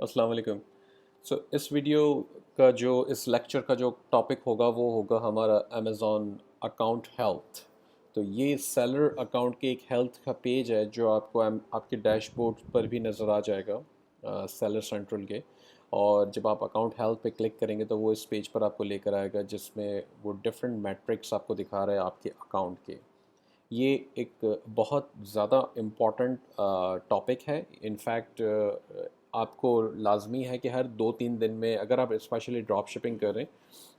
अस्सलाम वालेकुम। इस वीडियो का जो इस लेक्चर का जो टॉपिक होगा वो होगा हमारा अमेज़ॉन अकाउंट हेल्थ। तो ये सेलर अकाउंट के एक हेल्थ का पेज है जो आपको आपके डैशबोर्ड पर भी नज़र आ जाएगा, सेलर सेंट्रल के। और जब आप अकाउंट हेल्थ पे क्लिक करेंगे तो वो इस पेज पर आपको लेकर आएगा जिसमें वो डिफरेंट मैट्रिक्स आपको दिखा रहा है आपके अकाउंट के। ये एक बहुत ज़्यादा इम्पॉर्टेंट टॉपिक है। इनफैक्ट आपको लाजमी है कि हर 2-3 दिन में, अगर आप स्पेशली ड्रॉप शिपिंग कर रहे हैं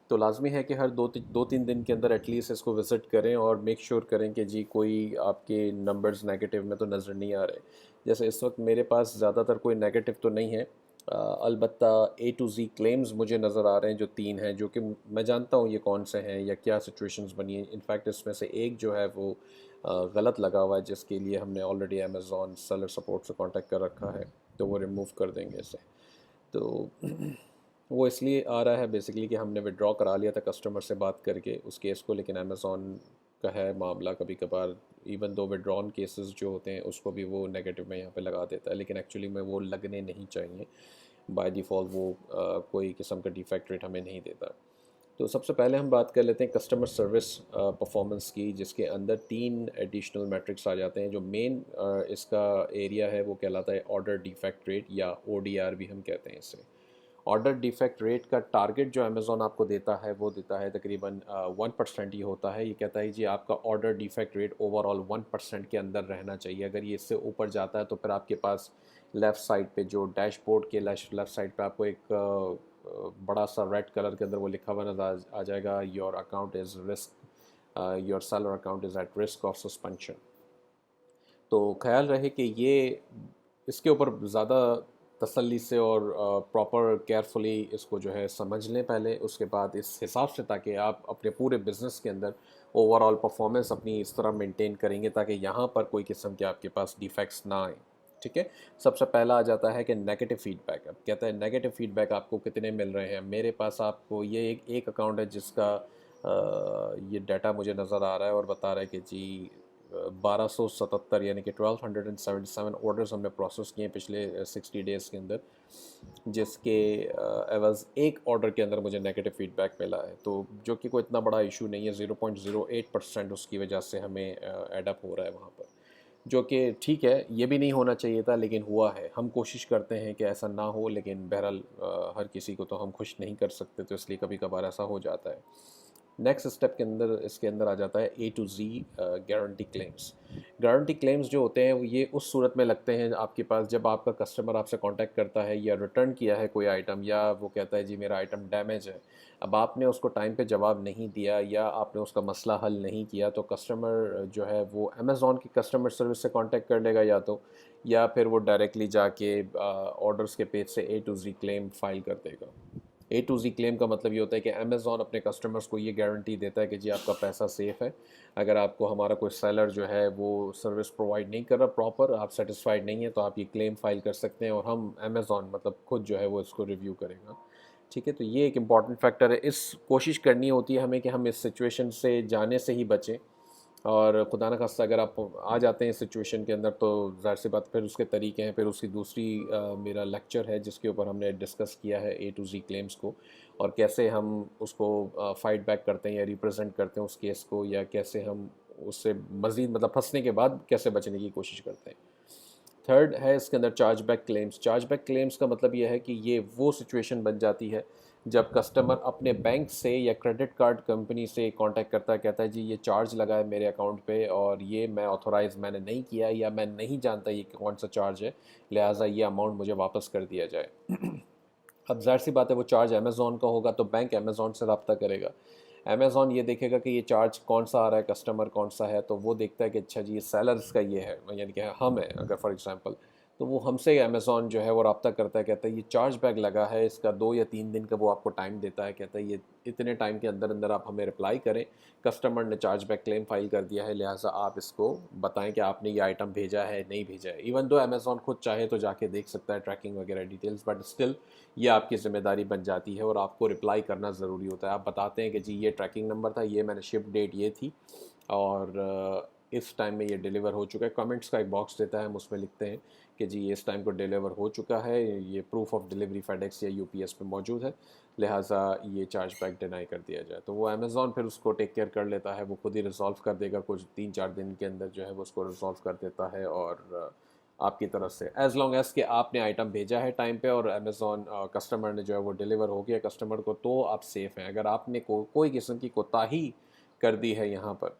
तो लाजमी है कि हर 2-3 दिन के अंदर एटलीस्ट इसको विज़िट करें और मेक श्योर करें कि जी कोई आपके नंबर्स नेगेटिव में तो नज़र नहीं आ रहे। जैसे इस वक्त मेरे पास ज़्यादातर कोई नेगेटिव तो नहीं है, अलबत्ता A to Z क्लेम्स मुझे नज़र आ रहे हैं जो 3 हैं, जो कि मैं जानता हूँ ये कौन से हैं या क्या सिचुएशंस बनी है। इनफैक्ट इसमें से एक जो है वो गलत लगा हुआ है जिसके लिए हमने ऑलरेडी अमेज़ॉन सेलर सपोर्ट से कांटेक्ट कर रखा है, तो वो रिमूव कर देंगे इसे। तो वो इसलिए आ रहा है बेसिकली कि हमने विड्रॉ करा लिया था कस्टमर से बात करके उस केस को, लेकिन अमेज़ॉन का है मामला कभी कभार इवन दो विड्रॉन केसेस जो होते हैं उसको भी वो नेगेटिव में यहाँ पे लगा देता है, लेकिन एक्चुअली में वो लगने नहीं चाहिए। बाय डिफ़ॉल्ट वो कोई किस्म का डिफेक्ट रेट हमें नहीं देता। तो सबसे पहले हम बात कर लेते हैं कस्टमर सर्विस परफॉर्मेंस की, जिसके अंदर 3 एडिशनल मैट्रिक्स आ जाते हैं। जो मेन इसका एरिया है वो कहलाता है ऑर्डर डिफेक्ट रेट, या ODR भी हम कहते हैं इसे। ऑर्डर डिफेक्ट रेट का टारगेट जो अमेज़ॉन आपको देता है वो देता है तकरीबन 1% ही होता है। ये कहता है जी आपका ऑर्डर डिफेक्ट रेट ओवरऑल 1% के अंदर रहना चाहिए। अगर ये इससे ऊपर जाता है तो फिर आपके पास लेफ़्ट साइड पे जो डैशबोर्ड के लेफ़्ट साइड पे आपको एक बड़ा सा रेड कलर के अंदर वो लिखा हुआ नजर आ जाएगा, your account is risk, your seller account is at risk of suspension. तो ख्याल रहे कि ये इसके ऊपर ज़्यादा तसल्ली से और प्रॉपर केयरफुली इसको जो है समझ लें पहले, उसके बाद इस हिसाब से, ताकि आप अपने पूरे बिज़नेस के अंदर ओवरऑल परफॉर्मेंस अपनी इस तरह मेंटेन करेंगे ताकि यहाँ पर कोई किस्म के आपके पास डिफेक्ट्स ना आए। ठीक है। सबसे पहला आ जाता है कि नेगेटिव फीडबैक। अब कहता है नेगेटिव फीडबैक आपको कितने मिल रहे हैं। मेरे पास आपको ये एक अकाउंट है जिसका ये डाटा मुझे नज़र आ रहा है और बता रहा है कि जी 1277 यानी कि 1277 ऑर्डर्स हमने प्रोसेस किए पिछले 60 डेज़ के अंदर, जिसके एवज़ एक ऑर्डर के अंदर मुझे नेगेटिव फीडबैक मिला है। तो जो कि कोई इतना बड़ा इशू नहीं है, 0.08% उसकी वजह से हमें एडअप हो रहा है वहाँ पर, जो कि ठीक है। ये भी नहीं होना चाहिए था लेकिन हुआ है। हम कोशिश करते हैं कि ऐसा ना हो, लेकिन बहरहाल हर किसी को तो हम खुश नहीं कर सकते, तो इसलिए कभी कभार ऐसा हो जाता है। नेक्स्ट स्टेप के अंदर इसके अंदर आ जाता है A to Z guarantee claims. Guarantee claims जो होते हैं वो ये उस सूरत में लगते हैं आपके पास जब आपका कस्टमर आपसे कांटेक्ट करता है या रिटर्न किया है कोई आइटम, या वो कहता है जी मेरा आइटम डैमेज है। अब आपने उसको टाइम पे जवाब नहीं दिया या आपने उसका मसला हल नहीं किया, तो कस्टमर जो है वो अमेज़ॉन की कस्टमर सर्विस से कांटेक्ट कर लेगा, या फिर वो डायरेक्टली जाके ऑर्डर्स के पेज से A to Z claim file कर देगा। A to Z क्लेम का मतलब ये होता है कि अमेज़ॉन अपने कस्टमर्स को ये गारंटी देता है कि जी आपका पैसा सेफ़ है। अगर आपको हमारा कोई सेलर जो है वो सर्विस प्रोवाइड नहीं कर रहा प्रॉपर, आप सेटिस्फाइड नहीं है, तो आप ये क्लेम फाइल कर सकते हैं और हम अमेज़ॉन मतलब खुद जो है वो इसको रिव्यू करेगा। ठीक है। तो ये एक इम्पॉर्टेंट फैक्टर है। इस कोशिश करनी होती है हमें कि हम इस सिचुएशन से जाने से ही बचें, और खुदा न खास्ता अगर आप आ जाते हैं इस सिचुएशन के अंदर तो ज़ाहिर सी बात, फिर उसके तरीके हैं। फिर उसकी दूसरी मेरा लेक्चर है जिसके ऊपर हमने डिस्कस किया है A to Z क्लेम्स को, और कैसे हम उसको फाइट बैक करते हैं या रिप्रेजेंट करते हैं उस केस को, या कैसे हम उससे मज़ीद मतलब फंसने के बाद कैसे बचने की कोशिश करते हैं। थर्ड है इसके अंदर charge back claims. Charge back claims का मतलब ये है कि ये वो सिचुएशन बन जाती है जब कस्टमर अपने बैंक से या क्रेडिट कार्ड कंपनी से कांटेक्ट करता है, कहता है जी ये चार्ज लगा है मेरे अकाउंट पे और ये मैं ऑथोराइज़ मैंने नहीं किया, या मैं नहीं जानता ये कौन सा चार्ज है, लिहाजा ये अमाउंट मुझे वापस कर दिया जाए। अब ज़ाहिर सी बात है वो चार्ज अमेज़ॉन का होगा तो बैंक अमेज़ॉन से रब्ता करेगा। अमेज़ॉन ये देखेगा कि ये चार्ज कौन सा आ रहा है, कस्टमर कौन सा है, तो वो देखता है कि अच्छा जी ये सेलर्स का ये है, यानी कि हम हैं अगर फॉर एग्ज़ाम्पल, तो वो हमसे अमेज़ॉन जो है वो रब्ता करता है, कहता है ये चार्ज बैक लगा है, इसका 2 या 3 दिन का वो आपको टाइम देता है, कहता है ये इतने टाइम के अंदर अंदर आप हमें रिप्लाई करें। कस्टमर ने चार्ज बैक क्लेम फाइल कर दिया है, लिहाजा आप इसको बताएं कि आपने ये आइटम भेजा है नहीं भेजा है। इवन दो अमेज़ॉन खुद चाहे तो जाके देख सकता है ट्रैकिंग वगैरह डिटेल्स, बट स्टिल ये आपकी ज़िम्मेदारी बन जाती है और आपको रिप्लाई करना ज़रूरी होता है। आप बताते हैं कि जी ये ट्रैकिंग नंबर था, ये मैंने शिप डेट ये थी, और इस टाइम में ये डिलीवर हो चुका है। कमेंट्स का एक बॉक्स देता है, हम उसमें लिखते हैं कि जी ये इस टाइम को डिलीवर हो चुका है, ये प्रूफ ऑफ डिलीवरी फेडेक्स या यूपीएस पे मौजूद है, लिहाजा ये चार्ज बैक डिनाई कर दिया जाए। तो वो अमेज़ॉन फिर उसको टेक केयर कर लेता है, वो खुद ही रिजॉल्व कर देगा, कुछ 3-4 दिन के अंदर जो है वो उसको रिजॉल्व कर देता है। और आपकी तरफ से एज लॉन्ग एज कि आपने आइटम भेजा है टाइम पे और अमेज़ॉन कस्टमर ने जो है वो डिलीवर हो गया कस्टमर को, तो आप सेफ़ हैं। अगर आपने कोई किस्म की कोताही कर दी है यहाँ पर,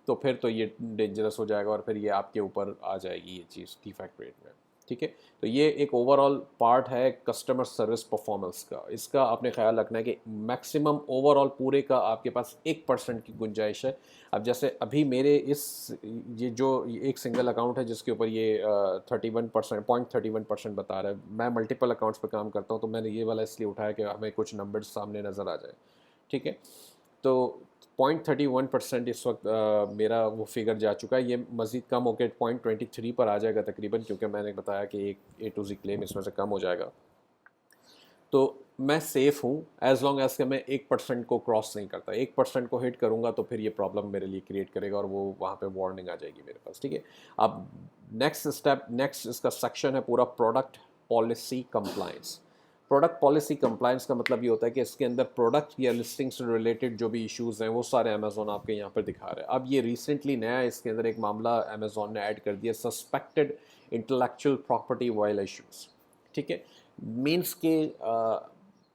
तो फिर तो ये डेंजरस हो जाएगा और फिर ये आपके ऊपर आ जाएगी ये चीज़ डिफेक्ट रेट में। ठीक है, तो ये एक ओवरऑल पार्ट है कस्टमर सर्विस परफॉर्मेंस का। इसका आपने ख्याल रखना है कि मैक्सिमम ओवरऑल पूरे का आपके पास 1% की गुंजाइश है। अब जैसे अभी मेरे ये जो एक सिंगल अकाउंट है जिसके ऊपर ये 31% बता रहा है, मैं मल्टीपल अकाउंट्स पर काम करता हूँ, तो मैंने ये वाला इसलिए उठाया कि हमें कुछ नंबर्स सामने नज़र आ जाए। ठीक है, तो 0.31% इस वक्त मेरा वो फिगर जा चुका है। ये मज़ीद कम होकर 0.23 पर आ जाएगा तकरीबन, क्योंकि मैंने बताया कि एक A to Z क्लेम इसमें से कम हो जाएगा। तो मैं सेफ़ हूँ एज़ लॉन्ग एज के मैं 1% को क्रॉस नहीं करता। 1% को हिट करूँगा तो फिर ये प्रॉब्लम मेरे लिए क्रिएट करेगा और वो वहाँ पे वार्निंग आ जाएगी मेरे पास। ठीक है, अब नेक्स्ट इसका सेक्शन है पूरा product policy compliance. Product policy compliance का मतलब ये होता है कि इसके अंदर प्रोडक्ट या लिस्टिंग से रिलेटेड जो भी इश्यूज़ हैं वो सारे अमेज़ॉन आपके यहाँ पर दिखा रहा है। अब ये रिसेंटली नया इसके अंदर एक मामला अमेज़ॉन ने ऐड कर दिया, सस्पेक्टेड इंटेलेक्चुअल प्रॉपर्टी वायलेशंस। ठीक है, मीन्स के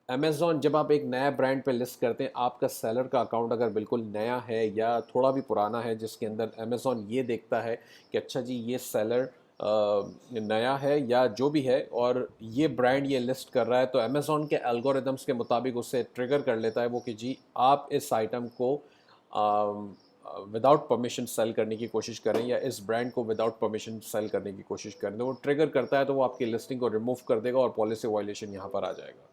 अमेज़ॉन जब आप एक नया ब्रांड पे लिस्ट करते हैं, आपका सेलर का अकाउंट अगर बिल्कुल नया है या थोड़ा भी पुराना है, जिसके अंदर अमेज़ॉन ये देखता है कि अच्छा जी ये सेलर नया है या जो भी है और ये ब्रांड ये लिस्ट कर रहा है, तो अमेज़ॉन के एल्गोरिदम्स के मुताबिक उसे ट्रिगर कर लेता है वो कि जी आप इस आइटम को विदाउट परमिशन सेल करने की कोशिश करें या इस ब्रांड को विदाउट परमिशन सेल करने की कोशिश करें। तो वो ट्रिगर करता है, तो वो आपकी लिस्टिंग को रिमूव कर देगा और पॉलिसी वायलेशन यहाँ पर आ जाएगा।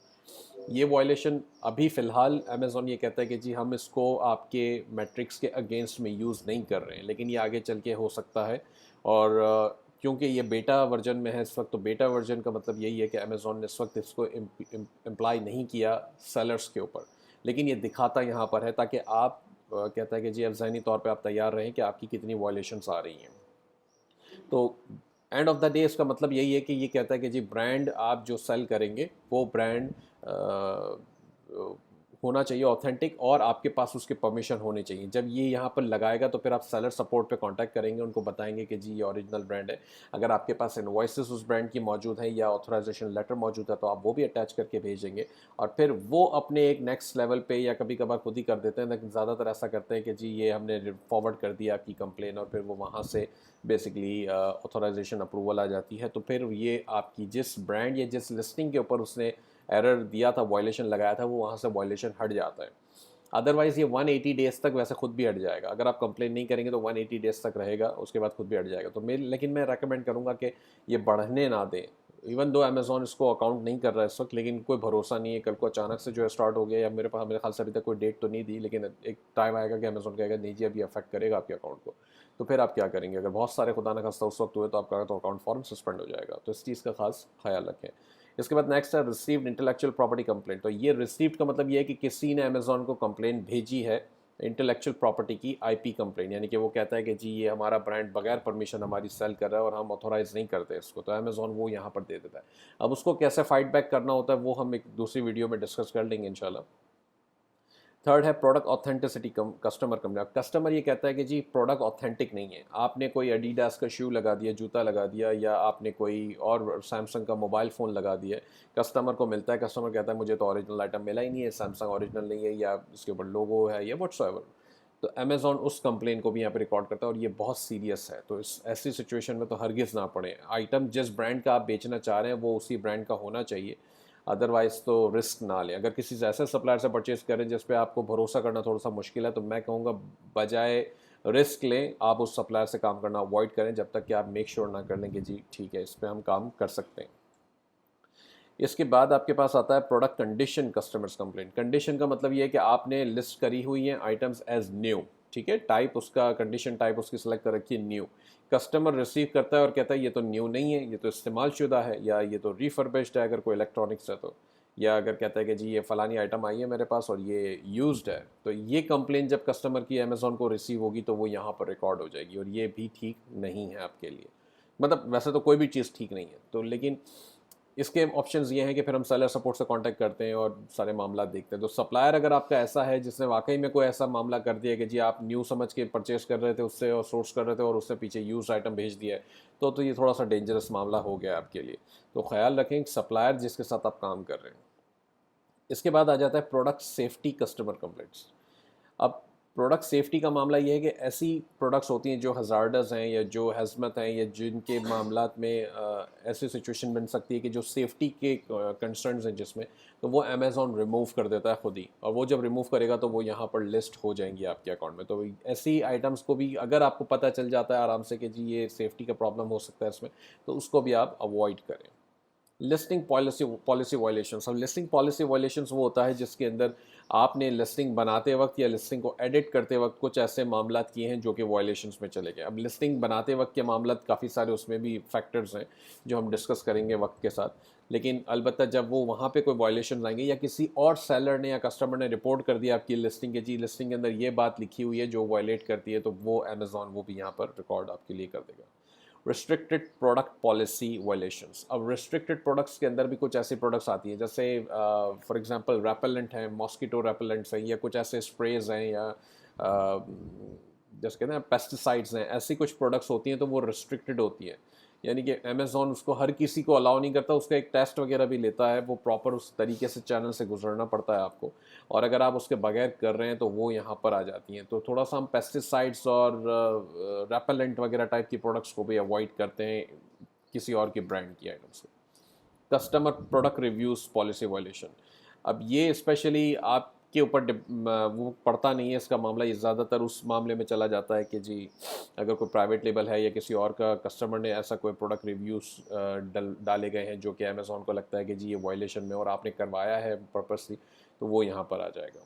ये वायलेशन अभी फ़िलहाल अमेज़ॉन ये कहता है कि जी हम इसको आपके मैट्रिक्स के अगेंस्ट में यूज़ नहीं कर रहे हैं, लेकिन ये आगे चल के हो सकता है। और क्योंकि ये बेटा वर्जन में है इस वक्त, तो बेटा वर्जन का मतलब यही है कि अमेज़ॉन ने इस वक्त इसको इम्प्लाई नहीं किया सेलर्स के ऊपर, लेकिन ये दिखाता यहाँ पर है ताकि आप कहता है कि जी अब ज़हनी तौर पे आप तैयार रहें कि आपकी कितनी वायलेशंस आ रही हैं। तो एंड ऑफ द डे इसका मतलब यही है कि ये कहता है कि जी ब्रांड आप जो सेल करेंगे वो ब्रांड होना चाहिए ऑथेंटिक और आपके पास उसके परमिशन होनी चाहिए। जब ये यहाँ पर लगाएगा तो फिर आप सेलर सपोर्ट पे कांटेक्ट करेंगे, उनको बताएंगे कि जी ये ओरिजिनल ब्रांड है। अगर आपके पास इनवॉइसेस उस ब्रांड की मौजूद है या ऑथराइजेशन लेटर मौजूद है तो आप वो भी अटैच करके भेजेंगे और फिर वो अपने एक नेक्स्ट लेवल पे या कभी कभार खुद ही कर देते हैं, लेकिन ज़्यादातर ऐसा करते हैं कि जी ये हमने फॉरवर्ड कर दिया आपकी कंप्लेन और फिर वो वहाँ से बेसिकली ऑथराइजेशन अप्रूवल आ जाती है। तो फिर ये आपकी जिस ब्रांड या जिस लिस्टिंग के ऊपर उसने एरर दिया था, वायलेशन लगाया था, वो वहाँ से वायलेशन हट जाता है। अदरवाइज़ ये 180 डेज़ तक वैसे खुद भी हट जाएगा। अगर आप कंप्लेन नहीं करेंगे तो 180 डेज़ तक रहेगा, उसके बाद खुद भी हट जाएगा। तो लेकिन मैं रेकमेंड करूँगा कि ये बढ़ने ना दें। इवन दो अमेज़ॉन इसको अकाउंट नहीं कर रहा है इस वक्त, लेकिन कोई भरोसा नहीं है, कल को अचानक से जो है स्टार्ट हो गया, या मेरे ख्याल से अभी तक कोई डेट तो नहीं दी, लेकिन एक टाइम आएगा कि अमेज़ॉन कहेगा नहीं जी अभी अफेक्ट करेगा आपके अकाउंट को। तो फिर आप क्या करेंगे? अगर बहुत सारे खुदा न खास्ता उस वक्त हुए तो आपका तो अकाउंट फ़ौरन सस्पेंड हो जाएगा। तो इस चीज़ का खास ख्याल रखें। इसके बाद नेक्स्ट है रिसीव्ड इंटेलेक्चुअल प्रॉपर्टी कंप्लेंट। तो ये रिसीव्ड का मतलब ये है कि किसी ने अमेज़ॉन को कंप्लेंट भेजी है इंटेलेक्चुअल प्रॉपर्टी की आईपी कंप्लेंट, यानी कि वो कहता है कि जी ये हमारा ब्रांड बगैर परमिशन हमारी सेल कर रहा है और हम ऑथोराइज नहीं करते इसको, तो अमेज़ॉन वो यहाँ पर दे देता है। अब उसको कैसे फाइट बैक करना होता है वो हम एक दूसरी वीडियो में डिस्कस कर लेंगे इंशाल्लाह। थर्ड है product authenticity customer complaint. Customer ये कहता है कि जी प्रोडक्ट ऑथेंटिक नहीं है, आपने कोई एडिडास का शू लगा दिया, जूता लगा दिया, या आपने कोई और सैमसंग का मोबाइल फ़ोन लगा दिया, कस्टमर को मिलता है, कस्टमर कहता है मुझे तो ओरिजिनल आइटम मिला ही नहीं है, सैमसंग ओरिजिनल नहीं है या इसके ऊपर लोगो है या व्हाट्सएवर। तो अमेज़ॉन उस कंप्लेन को भी यहाँ पे रिकॉर्ड करता है और ये बहुत सीरियस है। तो इस ऐसी सिचुएशन में तो हरगिज़ ना पड़े। आइटम जिस ब्रांड का आप बेचना चाह रहे हैं वो उसी ब्रांड का होना चाहिए, अदरवाइज़ तो रिस्क ना लें। अगर किसी ऐसे सप्लायर से परचेज़ करें जिस पे आपको भरोसा करना थोड़ा सा मुश्किल है, तो मैं कहूँगा बजाय रिस्क लें आप उस सप्लायर से काम करना अवॉइड करें जब तक कि आप मेक श्योर ना कर लें कि जी ठीक है इस पर हम काम कर सकते हैं। इसके बाद आपके पास आता है product condition customers complaint. Condition का मतलब ये है कि आपने लिस्ट करी हुई है आइटम्स एज न्यू, ठीक है, टाइप उसका कंडीशन टाइप उसकी सेलेक्ट कर रखी है न्यू। कस्टमर रिसीव करता है और कहता है ये तो न्यू नहीं है, ये तो इस्तेमाल शुदा है या ये तो रिफर्बिश्ड है अगर कोई इलेक्ट्रॉनिक्स है तो। یا اگر کہتا ہے کہ جی یہ فلانی آئٹم آئی ہے میرے پاس اور یہ یوزڈ ہے، تو یہ کمپلین جب کسٹمر کی امیزون کو ریسیو ہوگی تو وہ یہاں پر ریکارڈ ہو جائے گی، اور یہ بھی ٹھیک نہیں ہے آپ کے لیے. مطلب ویسے تو کوئی بھی چیز ٹھیک نہیں ہے، تو لیکن اس کے آپشنز یہ ہیں کہ پھر ہم سیلر سپورٹ سے کانٹیکٹ کرتے ہیں اور سارے معاملات دیکھتے ہیں. تو سپلائر اگر آپ کا ایسا ہے جس نے واقعی میں کوئی ایسا معاملہ کر دیا کہ جی آپ نیو سمجھ کے پرچیز کر رہے تھے اس سے اور سورس کر رہے تھے اور اس سے پیچھے یوز آئٹم بھیج دیا ہے، تو یہ تھوڑا سا ڈینجرس معاملہ ہو گیا آپ کے لیے. تو خیال رکھیں سپلائر جس کے ساتھ آپ کام کر رہے ہیں. اس کے بعد آ جاتا ہے پروڈکٹ سیفٹی کسٹمر کمپلینٹس. اب پروڈکٹ سیفٹی کا معاملہ یہ ہے کہ ایسی پروڈکٹس ہوتی ہیں جو ہزارڈز ہیں یا جو ہزمت ہیں یا جن کے معاملات میں ایسی سچویشن بن سکتی ہے کہ جو سیفٹی کے کنسرنز ہیں جس میں، تو وہ امیزون ریموو کر دیتا ہے خود ہی، اور وہ جب ریموو کرے گا تو وہ یہاں پر لسٹ ہو جائیں گی آپ کے اکاؤنٹ میں. تو ایسی آئٹمس کو بھی اگر آپ کو پتہ چل جاتا ہے آرام سے کہ جی یہ سیفٹی کا پرابلم ہو سکتا ہے اس میں، تو اس کو بھی آپ اوائڈ کریں. Listing policy violations. اب لسٹنگ پالیسی وائلیشنس وہ ہوتا ہے جس کے اندر آپ نے لسٹنگ بناتے وقت یا لسٹنگ کو ایڈٹ کرتے وقت کچھ ایسے معاملات کیے ہیں جو کہ وائلیشنس میں چلے گئے. اب لسٹنگ بناتے وقت کے معاملات کافی سارے اس میں بھی فیکٹرز ہیں جو ہم ڈسکس کریں گے وقت کے ساتھ، لیکن البتہ جب وہ وہاں پہ کوئی وائلیشنز آئیں گے یا کسی اور سیلر نے یا کسٹمر نے رپورٹ کر دیا آپ کی لسٹنگ کے جی لسٹنگ کے اندر یہ بات لکھی ہوئی ہے جو وائلیٹ کرتی ہے، تو وہ امیزون وہ بھی یہاں پر ریکارڈ آپ کے لیے کر دے گا. Restricted product policy violations. اب ریسٹرکٹیڈ پروڈکٹس کے اندر بھی کچھ ایسی پروڈکٹس آتی ہیں جیسے فار ایگزامپل ریپلنٹ ہیں، ماسکیٹو ریپلنٹس ہیں، یا کچھ ایسے اسپریز ہیں، یا جیسے کہتے ہیں پیسٹیسائڈز ہیں. ایسی کچھ پروڈکٹس ہوتی ہیں تو وہ ریسٹرکٹیڈ ہوتی ہیں، یعنی کہ امیزون اس کو ہر کسی کو الاؤ نہیں کرتا، اس کا ایک ٹیسٹ وغیرہ بھی لیتا ہے، وہ پراپر اس طریقے سے چینل سے گزرنا پڑتا ہے آپ کو، اور اگر آپ اس کے بغیر کر رہے ہیں تو وہ یہاں پر آ جاتی ہیں. تو تھوڑا سا ہم پیسٹیسائڈس اور ریپلنٹ وغیرہ ٹائپ کی پروڈکٹس کو بھی اوائڈ کرتے ہیں کسی اور کی برانڈ کی آئٹم سے. Customer product reviews policy violation. اب یہ اسپیشلی آپ کے اوپر وہ پڑتا نہیں ہے اس کا معاملہ، یہ زیادہ تر اس معاملے میں چلا جاتا ہے کہ جی اگر کوئی پرائیویٹ لیبل ہے یا کسی اور کا کسٹمر نے ایسا کوئی پروڈکٹ ریویوز ڈالے گئے ہیں جو کہ امیزون کو لگتا ہے کہ جی یہ وائلیشن میں اور آپ نے کروایا ہے پرپسلی، تو وہ یہاں پر آ جائے گا.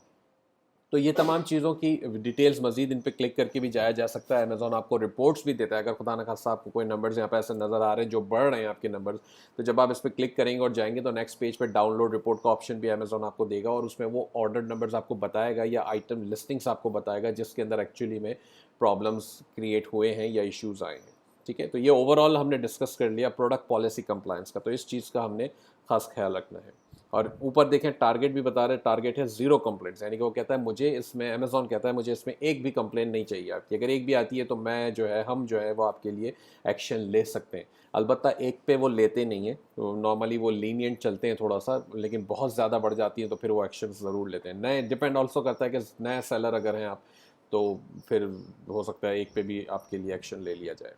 تو یہ تمام چیزوں کی ڈیٹیلز مزید ان پہ کلک کر کے بھی جایا جا سکتا ہے. امیزون آپ کو رپورٹس بھی دیتا ہے اگر خدا نخواستہ آپ کو کوئی نمبرز یہاں پہ ایسے نظر آ رہے ہیں جو بڑھ رہے ہیں آپ کے نمبرز، تو جب آپ اس پہ کلک کریں گے اور جائیں گے تو نیکسٹ پیج پہ ڈاؤن لوڈ رپورٹ کا آپشن بھی امیزون آپ کو دے گا، اور اس میں وہ آرڈر نمبرز آپ کو بتائے گا یا آئٹم لسٹنگس آپ کو بتائے گا جس کے اندر ایکچولی میں پرابلمس کریٹ ہوئے ہیں یا ایشوز آئے ہیں. ٹھیک ہے، تو یہ اوور آل ہم نے ڈسکس کر لیا پروڈکٹ پالیسی کمپلائنس کا. تو اس چیز کا ہم نے خاص خیال رکھنا ہے. اور اوپر دیکھیں ٹارگیٹ بھی بتا رہے ہیں، ٹارگیٹ ہے 0 کمپلینٹس، یعنی کہ وہ کہتا ہے مجھے اس میں، امیزون کہتا ہے مجھے اس میں ایک بھی کمپلین نہیں چاہیے آپ کی. اگر ایک بھی آتی ہے تو میں جو ہے ہم جو ہے وہ آپ کے لیے ایکشن لے سکتے ہیں. البتہ ایک پہ وہ لیتے نہیں ہیں، نارملی وہ لینینٹ چلتے ہیں تھوڑا سا، لیکن بہت زیادہ بڑھ جاتی ہیں تو پھر وہ ایکشن ضرور لیتے ہیں. نئے ڈپینڈ آلسو کرتا ہے کہ نئے سیلر اگر ہیں آپ تو پھر ہو سکتا ہے ایک پہ بھی آپ کے لیے ایکشن لے لیا جائے.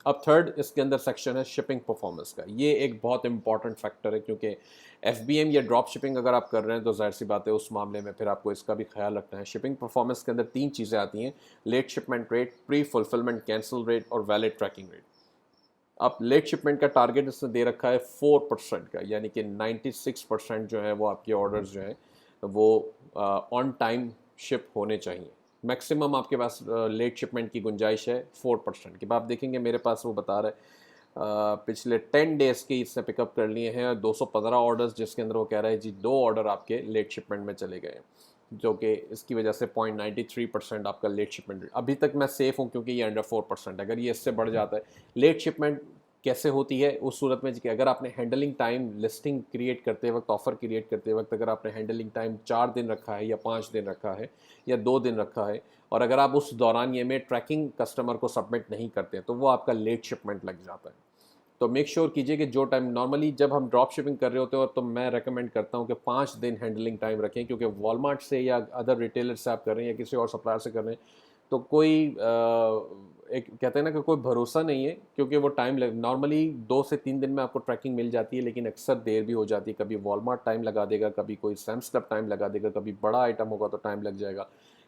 اب تھرڈ اس کے اندر سیکشن ہے شپنگ پرفارمنس کا. یہ ایک بہت امپورٹنٹ فیکٹر ہے کیونکہ ایف بی ایم یا ڈراپ شپنگ اگر آپ کر رہے ہیں تو ظاہر سی بات ہے اس معاملے میں پھر آپ کو اس کا بھی خیال رکھنا ہے. شپنگ پرفارمنس کے اندر 3 چیزیں آتی ہیں: لیٹ شپمنٹ ریٹ، پری فلفلمنٹ کینسل ریٹ اور ویلڈ ٹریکنگ ریٹ. اب لیٹ شپمنٹ کا ٹارگیٹ اس نے دے رکھا ہے 4% کا، یعنی کہ 96% جو ہے وہ آپ کے آرڈرز جو ہیں وہ آن ٹائم شپ ہونے چاہیے. میکسیمم آپ کے پاس لیٹ شپمنٹ کی گنجائش ہے 4% کی. آپ دیکھیں گے میرے پاس وہ بتا رہا ہے پچھلے 10 ڈیز کے اس نے پک اپ کر لیے ہیں 215 آرڈرز، جس کے اندر وہ کہہ رہا ہے جی 2 آرڈر آپ کے لیٹ شپمنٹ میں چلے گئے ہیں، جو کہ اس کی وجہ سے 0.93% آپ کا لیٹ شپمنٹ. ابھی تک میں سیف ہوں کیونکہ یہ انڈر 4%. اگر یہ اس سے بڑھ جاتا ہے، لیٹ شپمنٹ کیسے ہوتی ہے اس صورت میں کہ اگر آپ نے ہینڈلنگ ٹائم لسٹنگ کریٹ کرتے وقت، آفر کریٹ کرتے وقت اگر آپ نے ہینڈلنگ ٹائم 4 دن رکھا ہے یا 5 دن رکھا ہے یا 2 دن رکھا ہے، اور اگر آپ اس دوران یہ میں ٹریکنگ کسٹمر کو سبمٹ نہیں کرتے تو وہ آپ کا لیٹ شپمنٹ لگ جاتا ہے. تو میک شیور کیجئے کہ جو ٹائم نارملی جب ہم ڈراپ شپنگ کر رہے ہوتے ہیں تو میں ریکمینڈ کرتا ہوں کہ 5 دن ہینڈلنگ ٹائم رکھیں، کیونکہ والمارٹ سے یا ادر ریٹیلر سے آپ کر رہے ہیں یا کسی اور سپلائر سے کر رہے ہیں تو کوئی ایک کہتے ہیں نا کہ کوئی بھروسہ نہیں ہے، کیونکہ وہ ٹائم نارملی 2 سے 3 دن میں آپ کو ٹریکنگ مل جاتی ہے، لیکن اکثر دیر بھی ہو جاتی ہے. کبھی والمارٹ ٹائم لگا دے گا، کبھی کوئی سیمس کلب ٹائم لگا دے گا، کبھی بڑا آئٹم ہوگا تو ٹائم لگ جائے گا،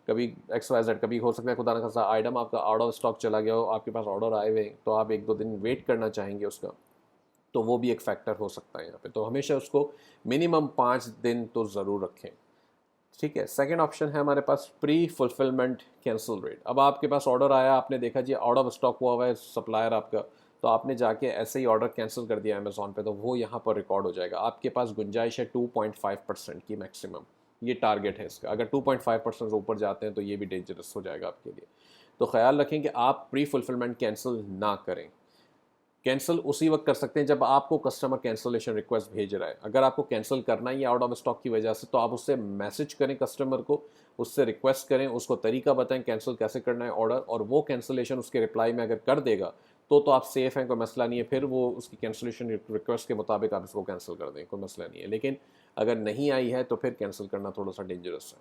کبھی ایکس وائی زیڈ، کبھی ہو سکتا ہے خدا نہ خاصہ آئٹم آپ کا آؤٹ آف اسٹاک چلا گیا ہو، آپ کے پاس آرڈر آئے ہوئے ہیں تو آپ 1-2 دن ویٹ کرنا چاہیں گے اس کا، تو وہ بھی ایک فیکٹر ہو سکتا ہے یہاں پہ. تو ہمیشہ اس کو منیمم 5 دن تو ضرور رکھیں. ٹھیک ہے. سیکنڈ آپشن ہے ہمارے پاس پری فلفلمنٹ کینسل ریٹ. اب آپ کے پاس آرڈر آیا، آپ نے دیکھا جی آؤٹ آف اسٹاک ہوا ہے سپلائر آپ کا، تو آپ نے جا کے ایسے ہی آرڈر کینسل کر دیا امیزون پہ، تو وہ یہاں پر ریکارڈ ہو جائے گا. آپ کے پاس گنجائش ہے 2.5% کی میکسیمم، یہ ٹارگٹ ہے اس کا. اگر 2.5% اوپر جاتے ہیں تو یہ بھی ڈینجرس ہو جائے گا آپ کے لیے. تو خیال رکھیں کہ آپ پری فلفلمنٹ کینسل نہ کریں. کینسل اسی وقت کر سکتے ہیں جب آپ کو کسٹمر کینسلیشن ریکویسٹ بھیج رہا ہے. اگر آپ کو کینسل کرنا ہی ہے آؤٹ آف اسٹاک کی وجہ سے، تو آپ اس سے میسج کریں کسٹمر کو، اس سے ریکویسٹ کریں، اس کو طریقہ بتائیں کینسل کیسے کرنا ہے آرڈر، اور وہ کینسلیشن اس کے رپلائی میں اگر کر دے گا تو آپ سیف ہیں، کوئی مسئلہ نہیں ہے. پھر وہ اس کی کینسلیشن ریکویسٹ کے مطابق آپ اس کو کینسل کر دیں، کوئی مسئلہ نہیں ہے. لیکن اگر نہیں آئی ہے تو پھر کینسل کرنا تھوڑا سا ڈینجرس ہے.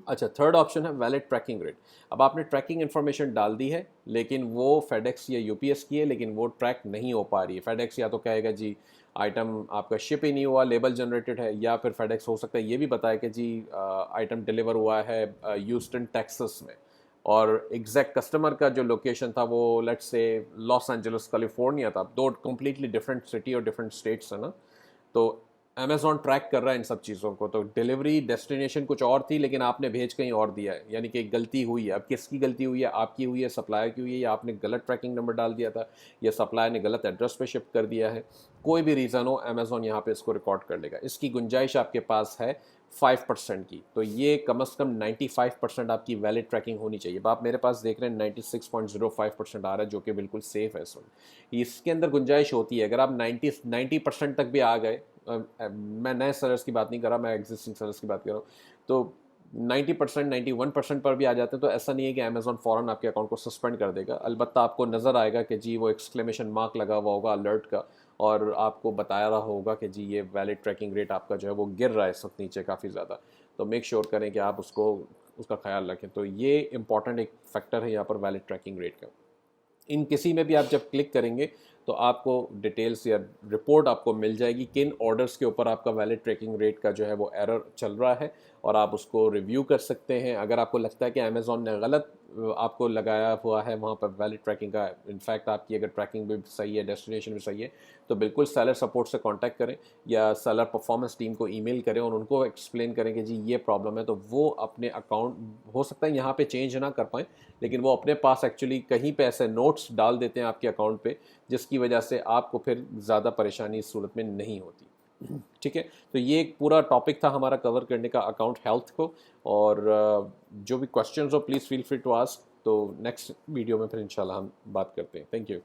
اچھا، تھرڈ آپشن ہے ویلڈ ٹریکنگ ریٹ. اب آپ نے ٹریکنگ انفارمیشن ڈال دی ہے، لیکن وہ فیڈ ایکس یا یو پی ایس کی ہے، لیکن وہ ٹریک نہیں ہو پا رہی ہے. فیڈ ایکس یا تو کہے گا جی آئٹم آپ کا شپ ہی نہیں ہوا، لیبل جنریٹڈ ہے، یا پھر فیڈ ایکس ہو سکتا ہے یہ بھی بتائے کہ جی آئٹم ڈلیور ہوا ہے ہیوسٹن ٹیکسس میں، اور ایگزیکٹ کسٹمر کا جو لوکیشن تھا وہ let's say Los Angeles California تھا. دو کمپلیٹلی ڈفرینٹ سٹی اور ڈفرینٹ اسٹیٹس ہیں نا. تو امیزون ٹریک کر رہا ہے ان سب چیزوں کو. تو ڈلیوری ڈیسٹینیشن کچھ اور تھی، لیکن آپ نے بھیج کہیں اور دیا ہے، یعنی کہ ایک غلطی ہوئی ہے. اب کس کی غلطی ہوئی ہے؟ آپ کی ہوئی ہے، سپلائر کی ہوئی ہے، یا آپ نے غلط ٹریکنگ نمبر ڈال دیا تھا، یا سپلائر نے غلط ایڈریس پہ شپ کر دیا ہے. کوئی بھی ریزن ہو، امیزون یہاں پہ اس کو ریکارڈ کر لے گا. اس کی گنجائش آپ کے پاس ہے 5% کی. تو یہ کم از کم 95% آپ کی ویلڈ ٹریکنگ ہونی چاہیے. اب آپ میرے پاس دیکھ رہے ہیں 96.05% آ رہا ہے، جو کہ بالکل سیف ہے. اس کے اندر گنجائش ہوتی ہے. اگر آپ 90% تک بھی آ گئے، میں نئے سیلرس کی بات نہیں کر رہا، میں ایگزسٹنگ سیلرس کی بات کر رہا ہوں، تو 90%، 91% پر بھی آ جاتے ہیں تو ایسا نہیں ہے کہ امیزون فوراً آپ کے اکاؤنٹ کو سسپینڈ کر دے گا. البتہ آپ کو نظر آئے گا کہ جی وہ ایکسکلیمیشن مارک لگا ہوا ہوگا الرٹ کا، اور آپ کو بتایا رہا ہوگا کہ جی یہ ویلڈ ٹریکنگ ریٹ آپ کا جو ہے وہ گر رہا ہے اس وقت نیچے کافی زیادہ. تو میک شیور کریں کہ آپ اس کا خیال رکھیں. تو یہ امپورٹنٹ ایک فیکٹر ہے یہاں پر ویلڈ ٹریکنگ ریٹ کا. ان کسی میں بھی آپ جب کلک کریں گے تو آپ کو ڈیٹیلز یا رپورٹ آپ کو مل جائے گی کن آرڈرز کے اوپر آپ کا ویلڈ ٹریکنگ ریٹ کا جو ہے وہ ایرر چل رہا ہے، اور آپ اس کو ریویو کر سکتے ہیں. اگر آپ کو لگتا ہے کہ امیزون نے غلط آپ کو لگایا ہوا ہے وہاں پر ویلڈ ٹریکنگ کا، انفیکٹ آپ کی اگر ٹریکنگ بھی صحیح ہے، ڈیسٹینیشن بھی صحیح ہے، تو بالکل سیلر سپورٹ سے کانٹیکٹ کریں، یا سیلر پرفارمنس ٹیم کو ای میل کریں اور ان کو ایکسپلین کریں کہ جی یہ پرابلم ہے. تو وہ اپنے اکاؤنٹ، ہو سکتا ہے یہاں پہ چینج نہ کر پائیں، لیکن وہ اپنے پاس ایکچولی کہیں پہ ایسے نوٹس ڈال دیتے ہیں آپ کے اکاؤنٹ پہ، جس کی وجہ سے آپ کو پھر زیادہ پریشانی اس صورت میں نہیں ہوتی. ٹھیک ہے. تو یہ ایک پورا ٹاپک تھا ہمارا کور کرنے کا اکاؤنٹ ہیلتھ کو. اور جو بھی کوشچنز ہو please feel free to ask. تو نیکسٹ ویڈیو میں پھر انشاءاللہ ہم بات کرتے ہیں. Thank you.